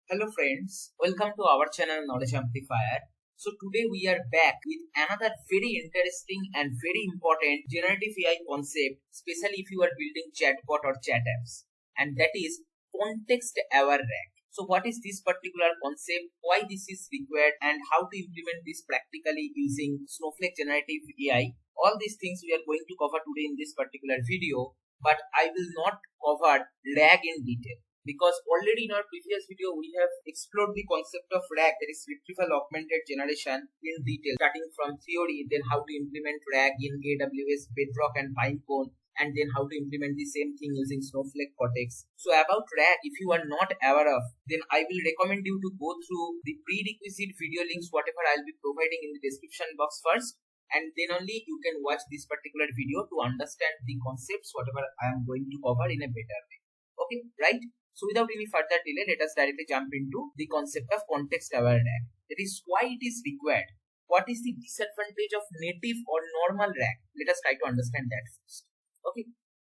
Hello friends, welcome to our channel Knowledge Amplifier. So today we are back with another very interesting and very important generative AI concept, especially if you are building chatbot or chat apps, and that is context aware RAG. So what is this particular concept, why this is required, and how to implement this practically using Snowflake generative AI? All these things we are going to cover today in this particular video, but I will not cover RAG in detail, because already in our previous video we have explored the concept of RAG, that is Retrieval Augmented Generation, in detail, starting from theory, then how to implement RAG in AWS, Bedrock and Pinecone, and then how to implement the same thing using Snowflake Cortex. So about RAG, if you are not aware of, then I will recommend you to go through the prerequisite video links, whatever I'll be providing in the description box first, and then only you can watch this particular video to understand the concepts, whatever I am going to cover in a better way. Okay, right? So without any further delay, let us directly jump into the concept of context-aware RAG. That is why it is required. What is the disadvantage of native or normal RAG? Let us try to understand that first. Okay.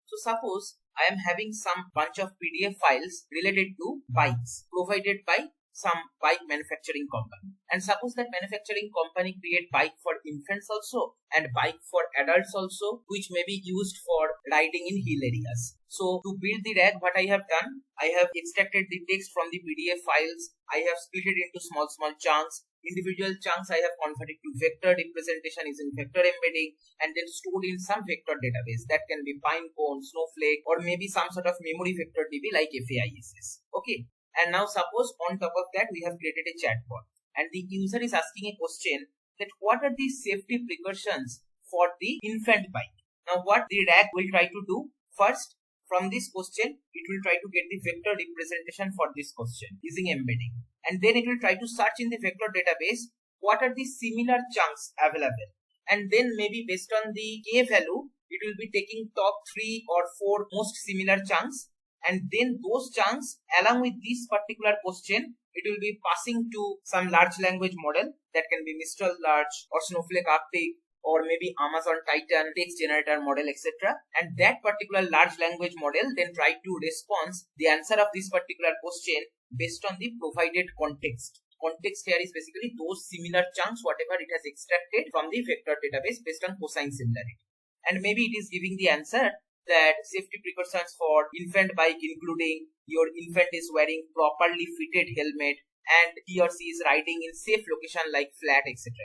So suppose I am having some bunch of PDF files related to bikes provided by some bike manufacturing company, and suppose that manufacturing company create bike for infants also and bike for adults also, which may be used for riding in hill areas. So to build the RAG, what I have done, I have extracted the text from the PDF files, I have split it into small chunks. Individual chunks I have converted to vector representation using vector embedding, and then stored in some vector database that can be Pinecone, Snowflake, or maybe some sort of memory vector DB like FAISS. Okay. And now suppose on top of that we have created a chatbot, and the user is asking a question that what are the safety precautions for the infant bike. Now what the RAG will try to do first, from this question it will try to get the vector representation for this question using embedding, and then it will try to search in the vector database what are the similar chunks available, and then maybe based on the K value it will be taking top 3 or 4 most similar chunks, and then those chunks along with this particular question it will be passing to some large language model that can be Mistral Large or Snowflake Arctic or maybe Amazon Titan text generator model, etc. And that particular large language model then try to respond the answer of this particular question based on the provided context. Context here is basically those similar chunks whatever it has extracted from the vector database based on cosine similarity. And maybe it is giving the answer that safety precautions for infant bike including your infant is wearing properly fitted helmet and he or she is riding in safe location like flat, etc.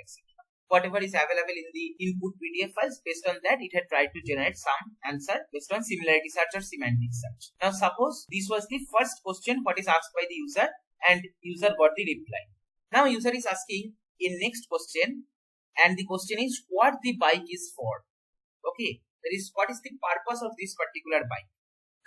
Whatever is available in the input PDF files, based on that it had tried to generate some answer based on similarity search or semantic search. Now suppose this was the first question what is asked by the user, and user got the reply. Now user is asking in next question, and the question is what the bike is for. Okay, that is what is the purpose of this particular bike.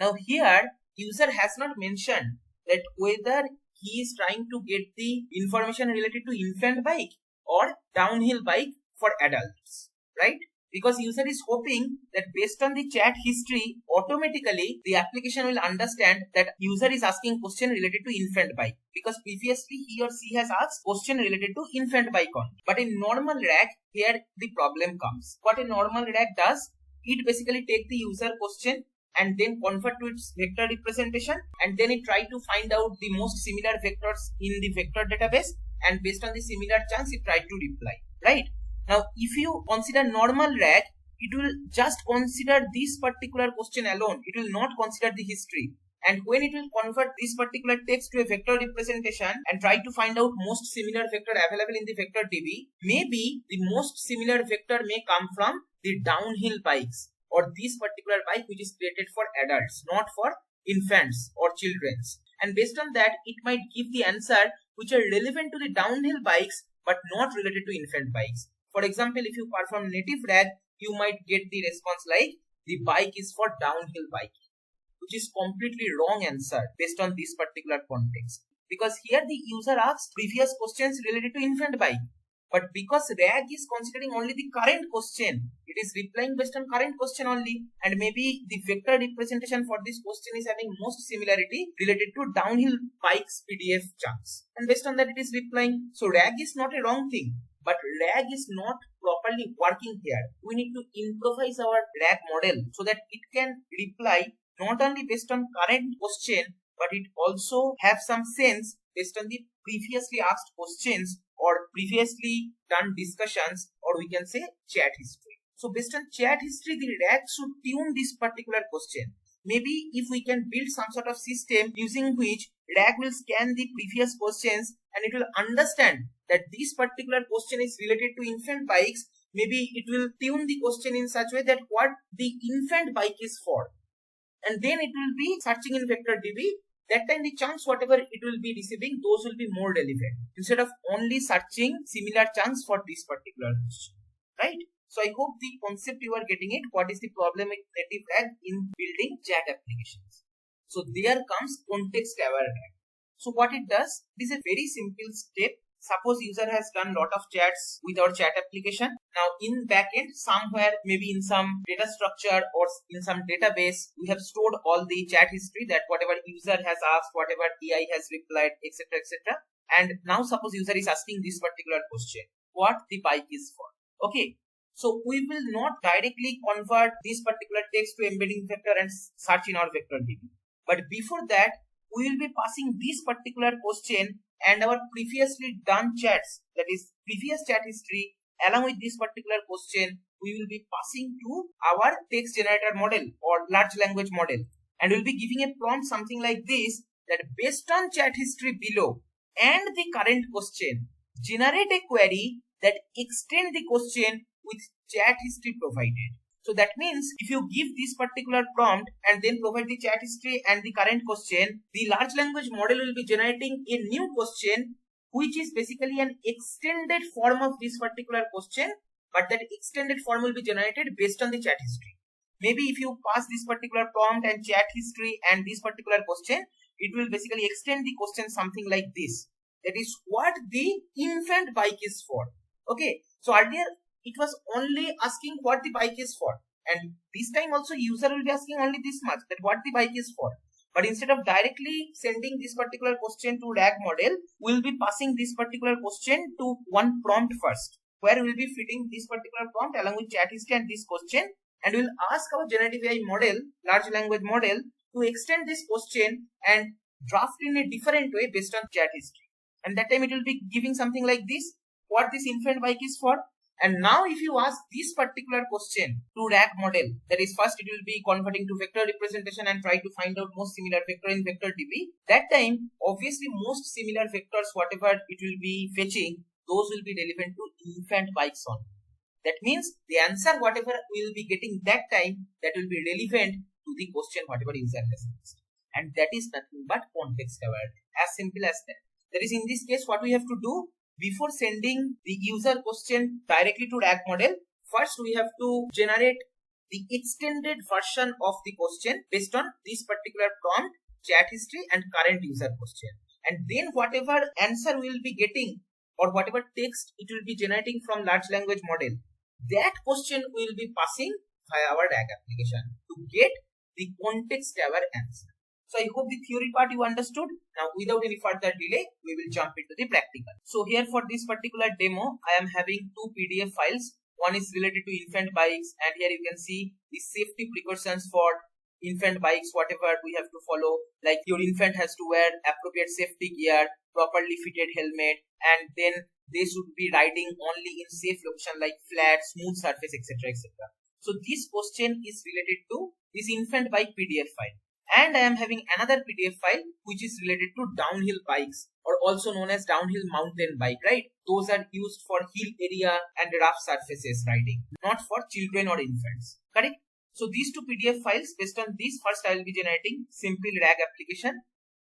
Now here user has not mentioned that whether he is trying to get the information related to infant bike or downhill bike for adults, right? Because user is hoping that based on the chat history automatically the application will understand that user is asking question related to infant bike, because previously he or she has asked question related to infant bike only. But in normal RAG here the problem comes. What a normal RAG does, it basically take the user question and then convert to its vector representation, and then it try to find out the most similar vectors in the vector database, and based on the similar chunks it try to reply, right? Now if you consider normal RAG, it will just consider this particular question alone, it will not consider the history, and when it will convert this particular text to a vector representation and try to find out most similar vector available in the vector DB, maybe the most similar vector may come from the downhill bikes or this particular bike which is created for adults, not for infants or children's, and based on that it might give the answer which are relevant to the downhill bikes but not related to infant bikes. For example, if you perform native RAG, you might get the response like the bike is for downhill biking, which is completely wrong answer based on this particular context, because here the user asks previous questions related to infant bike, but because RAG is considering only the current question, it is replying based on current question only, and maybe the vector representation for this question is having most similarity related to downhill bikes PDF chunks, and based on that it is replying. So RAG is not a wrong thing, but RAG is not properly working here. We need to improvise our RAG model so that it can reply not only based on current question but it also have some sense based on the previously asked questions or previously done discussions, or we can say chat history. So based on chat history, the RAG should tune this particular question. Maybe if we can build some sort of system using which RAG will scan the previous questions and it will understand that this particular question is related to infant bikes, maybe it will tune the question in such way that what the infant bike is for. And then it will be searching in vector DB. That time the chunks whatever it will be receiving, those will be more relevant instead of only searching similar chunks for this particular question, right? So I hope the concept you are getting it. What is the problem with native RAG in building chat applications? So there comes context aware RAG. So what it does, this is a very simple step. Suppose user has done lot of chats with our chat application. Now in backend, somewhere maybe in some data structure or in some database, we have stored all the chat history, that whatever user has asked, whatever AI has replied, etc., etc. And now suppose user is asking this particular question, what the bike is for. Okay. So we will not directly convert this particular text to embedding vector and search in our vector DB. But before that, we will be passing this particular question and our previously done chats, that is previous chat history, along with this particular question, we will be passing to our text generator model or large language model, and we will be giving a prompt something like this, that based on chat history below and the current question, generate a query that extend the question with chat history provided. So that means if you give this particular prompt and then provide the chat history and the current question, the large language model will be generating a new question which is basically an extended form of this particular question, but that extended form will be generated based on the chat history. Maybe if you pass this particular prompt and chat history and this particular question, it will basically extend the question something like this. That is what the infant bike is for. Okay, so earlier it was only asking what the bike is for, and this time also user will be asking only this much, that what the bike is for. But instead of directly sending this particular question to RAG model, we will be passing this particular question to one prompt first, where we will be fitting this particular prompt along with chat history and this question, and we will ask our generative AI model, large language model, to extend this question and draft in a different way based on chat history. And that time it will be giving something like this, what this infant bike is for. And now if you ask this particular question to RAG model, that is first it will be converting to vector representation and try to find out most similar vector in vector DB. That time, obviously most similar vectors, whatever it will be fetching, those will be relevant to infant bikes on. That means the answer whatever we will be getting that time, that will be relevant to the question whatever user has asked. And that is nothing but context aware. As simple as that. That is in this case what we have to do. Before sending the user question directly to RAG model, first we have to generate the extended version of the question based on this particular prompt, chat history and current user question. And then whatever answer we will be getting or whatever text it will be generating from large language model, that question we will be passing via our RAG application to get the context aware answer. So I hope the theory part you understood. Now without any further delay, we will jump into the practical. So here for this particular demo, I am having two PDF files. One is related to infant bikes, and here you can see the safety precautions for infant bikes, whatever we have to follow. Like your infant has to wear appropriate safety gear, properly fitted helmet, and then they should be riding only in safe location like flat, smooth surface, etc., etc. So this question is related to this infant bike PDF file. And I am having another PDF file which is related to downhill bikes, or also known as downhill mountain bike, right? Those are used for hill area and rough surfaces riding, not for children or infants, correct? So these two PDF files, based on this, first I will be generating simple RAG application.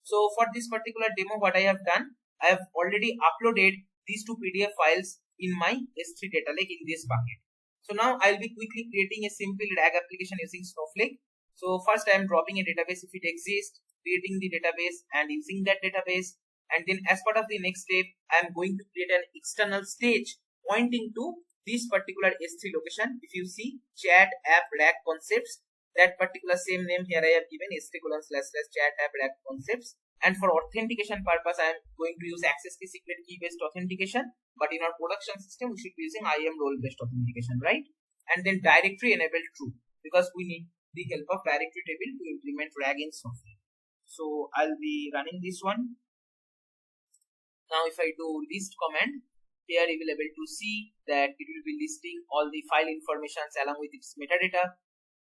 So for this particular demo, what I have done, I have already uploaded these two PDF files in my S3 data lake in this bucket. So now I will be quickly creating a simple RAG application using Snowflake. So first I am dropping a database if it exists, creating the database and using that database. And then as part of the next step, I am going to create an external stage pointing to this particular S3 location. If you see chat app RAG concepts, that particular same name here I have given S3://chat app RAG concepts. And for authentication purpose, I am going to use access key secret key based authentication. But in our production system, we should be using IAM role based authentication, right? And then directory enabled true, because we need the help of directory table to implement RAG in Snowflake. So I'll be running this one. Now if I do list command, here you will able to see that it will be listing all the file informations along with its metadata.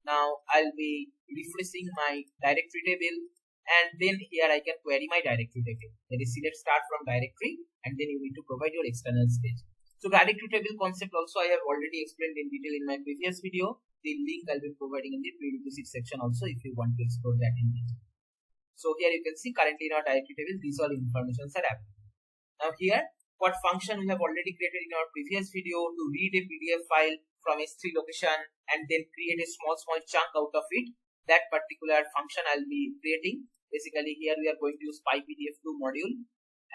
Now I'll be refreshing my directory table, and then here I can query my directory table. That is, select start from directory, and then you need to provide your external stage. So directory table concept also I have already explained in detail in my previous video. The link I'll be providing in the prerequisite section also if you want to explore that in detail. So here you can see currently in our directory table these all informations are available. Now here, what function we have already created in our previous video to read a PDF file from S3 location and then create a small chunk out of it. That particular function I'll be creating. Basically here we are going to use PyPDF2 module,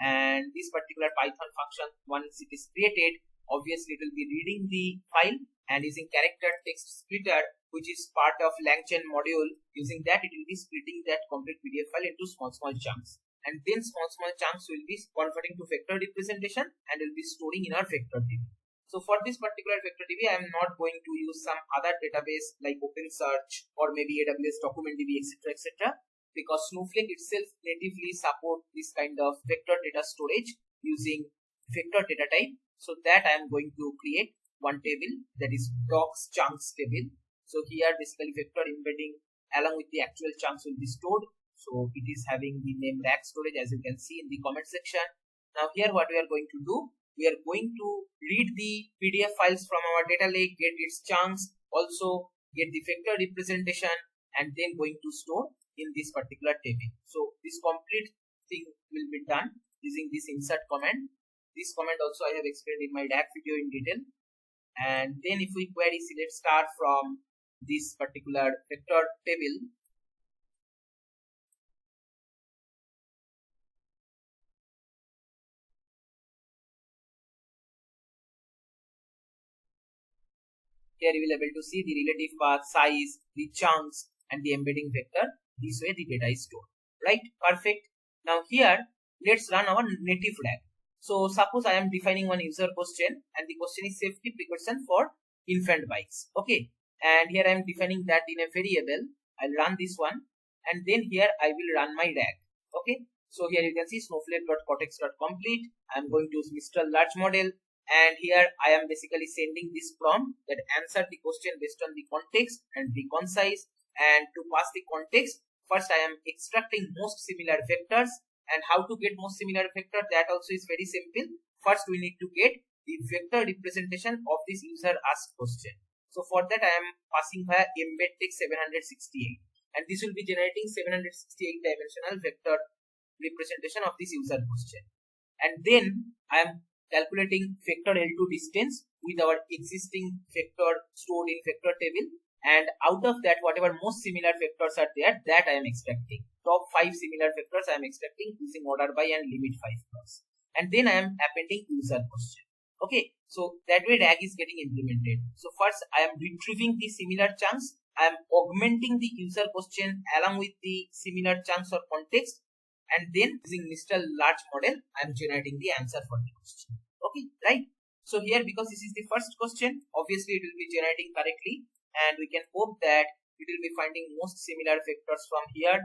and this particular Python function, once it is created, obviously it will be reading the file and using character text splitter, which is part of LangChain module. Using that, it will be splitting that complete PDF file into small chunks. And then small chunks will be converting to vector representation and will be storing in our vector DB. So for this particular vector DB, I am not going to use some other database like OpenSearch or maybe AWS Document DB, etc., because Snowflake itself natively support this kind of vector data storage using vector data type. So that I am going to create one table, that is docs chunks table. So here basically vector embedding along with the actual chunks will be stored. So it is having the name rack storage, as you can see in the comment section. Now here what we are going to do, we are going to read the PDF files from our data lake, get its chunks, also get the vector representation, and then going to store in this particular table. So this complete thing will be done using this insert command. This command also I have explained in my DAG video in detail. And then if we query select star from this particular vector table, here you will be able to see the relative path, size, the chunks, and the embedding vector. This way the data is stored. Right? Perfect. Now here, let's run our native DAG. So suppose I am defining one user question, and the question is safety precaution for infant bikes. Okay. And here I am defining that in a variable. I'll run this one, and then here I will run my DAG. Okay. So here you can see snowflake.cortex.complete. I am going to use Mistral large model. And here I am basically sending this prompt that answer the question based on the context and be concise. And to pass the context, first I am extracting most similar vectors. And how to get most similar vector, that also is very simple. First we need to get the vector representation of this user asked question. So for that I am passing via embed text 768. And this will be generating 768 dimensional vector representation of this user question. And then I am calculating vector L2 distance with our existing vector stored in vector table, and out of that whatever most similar vectors are there, that I am extracting. Top 5 similar vectors I am extracting using order by and limit 5 clause, and then I am appending user question. Okay, so that way DAG is getting implemented. So first I am retrieving the similar chunks, I am augmenting the user question along with the similar chunks or context, and then using Mistral large model I am generating the answer for the question. Okay, right? So here, because this is the first question, obviously it will be generating correctly, and we can hope that it will be finding most similar vectors from here,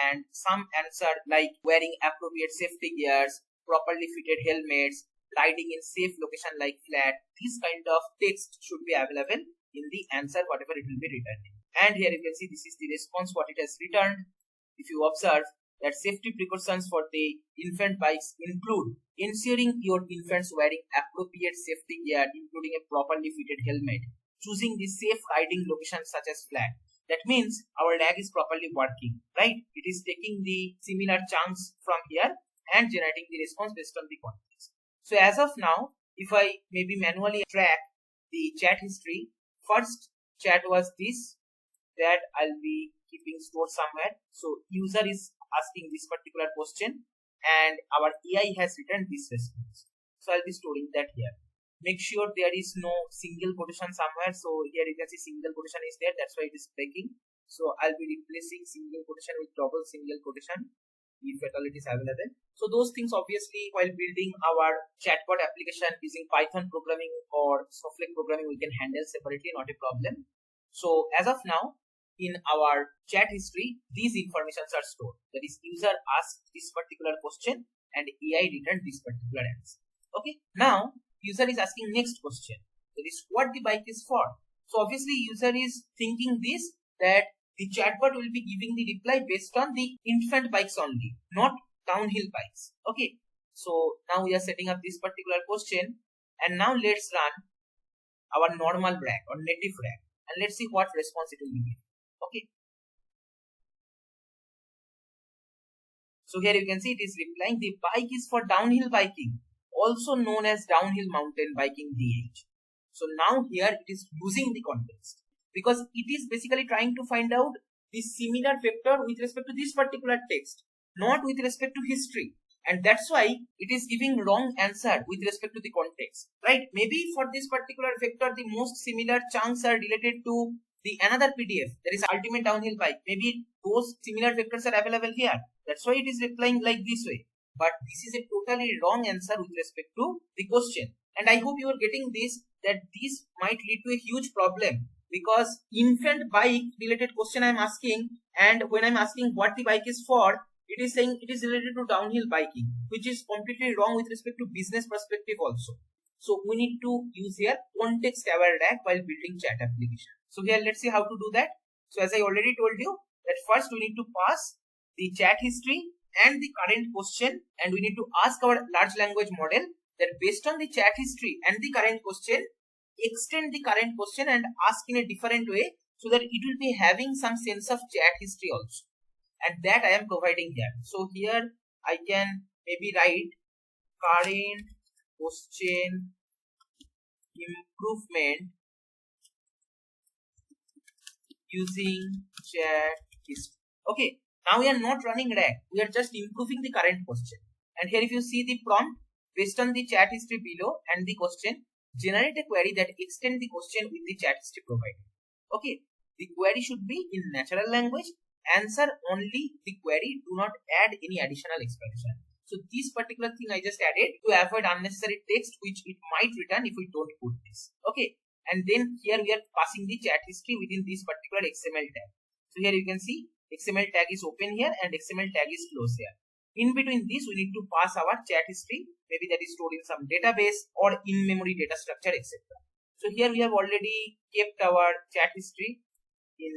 and some answer like wearing appropriate safety gears, properly fitted helmets, riding in safe location like flat. This kind of text should be available in the answer whatever it will be returning. And here you can see this is the response what it has returned. If you observe that safety precautions for the infant bikes include ensuring your infants wearing appropriate safety gear including a properly fitted helmet, choosing the safe riding locations such as flat. That means our DAG is properly working, right? It is taking the similar chunks from here and generating the response based on the context. So as of now, if I maybe manually track the chat history, first chat was this, that I'll be keeping stored somewhere. So user is asking this particular question and our AI has returned this response. So I'll be storing that here. Make sure there is no single quotation somewhere. So here you can see single quotation is there. That's why it is breaking. So I'll be replacing single quotation with double single quotation if at all it is available. So those things obviously while building our chatbot application using Python programming or Snowflake programming we can handle separately, not a problem. So as of now, in our chat history, these informations are stored. That is, user asked this particular question and AI returned this particular answer. Okay. Now, user is asking next question. That is, what the bike is for. So obviously, user is thinking this, that the chatbot will be giving the reply based on the infant bikes only, not downhill bikes. Okay. So now we are setting up this particular question, and now let's run our normal RAG or native RAG, and let's see what response it will give. Okay. So here you can see it is replying, the bike is for downhill biking, also known as downhill mountain biking DH. So now here it is losing the context, because it is basically trying to find out the similar vector with respect to this particular text, not with respect to history. And that's why it is giving wrong answer with respect to the context, right? Maybe for this particular vector, the most similar chunks are related to the another PDF, that is ultimate downhill bike. Maybe those similar vectors are available here. That's why it is replying like this way. But this is a totally wrong answer with respect to the question. And I hope you are getting this, that this might lead to a huge problem, because infant bike related question I am asking, and when I am asking what the bike is for, it is saying it is related to downhill biking, which is completely wrong with respect to business perspective also. So we need to use here context aware RAG while building chat application. So here let's see how to do that. So as I already told you, that first we need to pass the chat history and the current question, and we need to ask our large language model that based on the chat history and the current question, extend the current question and ask in a different way, so that it will be having some sense of chat history also. And that I am providing here. So here I can maybe write current question improvement using chat history. Okay. Now we are not running RAG. We are just improving the current question. And here if you see the prompt, based on the chat history below and the question, generate a query that extend the question with the chat history provided. Okay. The query should be in natural language. Answer only the query, do not add any additional expression. So this particular thing I just added to avoid unnecessary text which it might return if we don't put this. Okay. And then here we are passing the chat history within this particular XML tag. So here you can see XML tag is open here and XML tag is closed here. In between this we need to pass our chat history, maybe that is stored in some database or in-memory data structure, etc. So here we have already kept our chat history in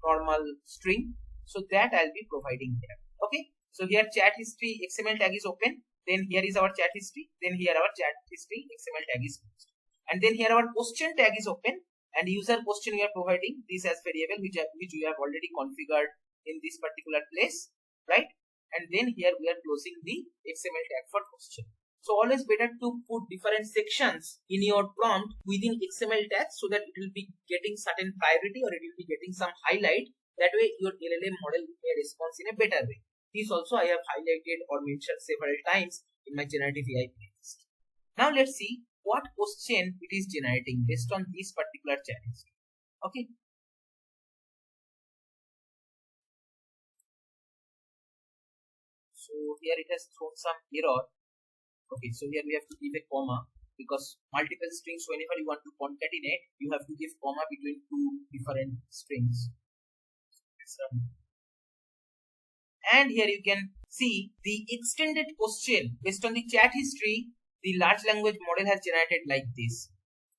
normal string. So that I'll be providing here. Okay. So here chat history XML tag is open. Then here is our chat history. Then here our chat history XML tag is closed. And then here our question tag is open. And user question we are providing this as variable which we have already configured in this particular place. Right. And then here we are closing the XML tag for question. So always better to put different sections in your prompt within XML tags, so that it will be getting certain priority or it will be getting some highlight. That way your LLM model may respond in a better way. This also I have highlighted or mentioned several times in my generative AI playlist. Now let's see what question it is generating based on this particular chat history. Okay. So here it has thrown some error. Okay, so here we have to give a comma, because multiple strings, whenever you want to concatenate, you have to give comma between two different strings. And here you can see the extended question based on the chat history. The large language model has generated like this.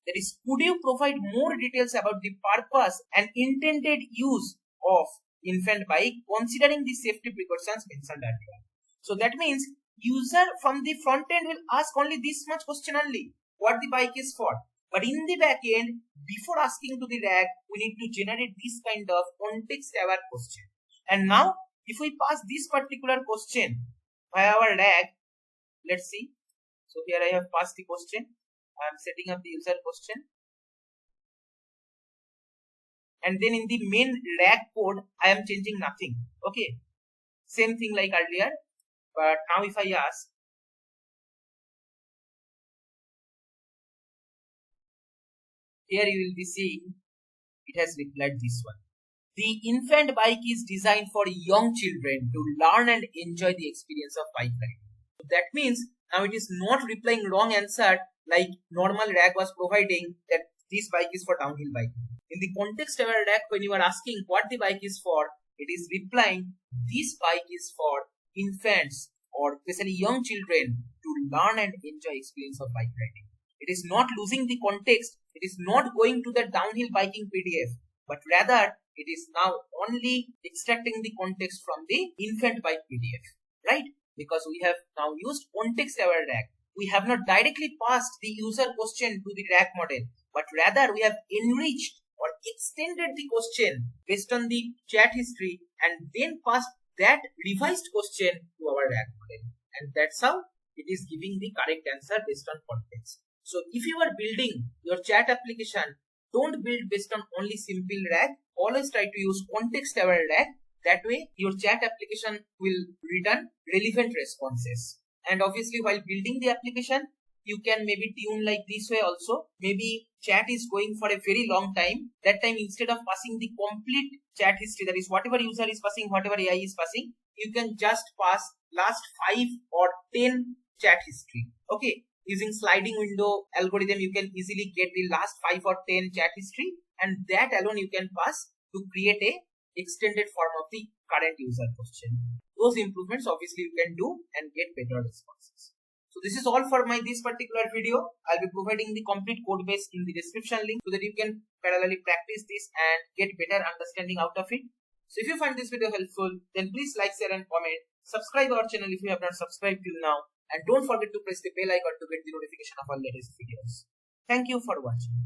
That is, could you provide more details about the purpose and intended use of infant bike considering the safety precautions mentioned earlier? So that means user from the front end will ask only this much question only, what the bike is for. But in the back end, before asking to the RAG, we need to generate this kind of context-aware question. And now, if we pass this particular question by our RAG, let's see. So here I have passed the question. I am setting up the user question. And then in the main RAG code, I am changing nothing. Okay. Same thing like earlier. But now if I ask, here you will be seeing it has replied this one. The infant bike is designed for young children to learn and enjoy the experience of bike riding. So that means now it is not replying wrong answer like normal RAG was providing, that this bike is for downhill bike. In the context aware RAG, when you are asking what the bike is for, it is replying this bike is for infants or especially young children to learn and enjoy experience of bike riding. It is not losing the context. It is not going to the downhill biking PDF, but rather it is now only extracting the context from the infant bike PDF, right? Because we have now used context aware RAG. We have not directly passed the user question to the RAG model, but rather we have enriched or extended the question based on the chat history and then passed that revised question to our RAG model. And that's how it is giving the correct answer based on context. So if you are building your chat application, don't build based on only simple RAG. Always try to use context aware RAG. That way your chat application will return relevant responses. And obviously while building the application, you can maybe tune like this way also. Maybe chat is going for a very long time. That time instead of passing the complete chat history, that is whatever user is passing, whatever AI is passing, you can just pass last 5 or 10 chat history. Okay. Using sliding window algorithm, you can easily get the last 5 or 10 chat history, and that alone you can pass to create a extended form of the current user question. Those improvements obviously you can do and get better responses. So this is all for this particular video. I'll be providing the complete code base in the description link so that you can parallelly practice this and get better understanding out of it. So if you find this video helpful, then please like, share and comment. Subscribe our channel if you have not subscribed till now. And don't forget to press the bell icon to get the notification of our latest videos. Thank you for watching.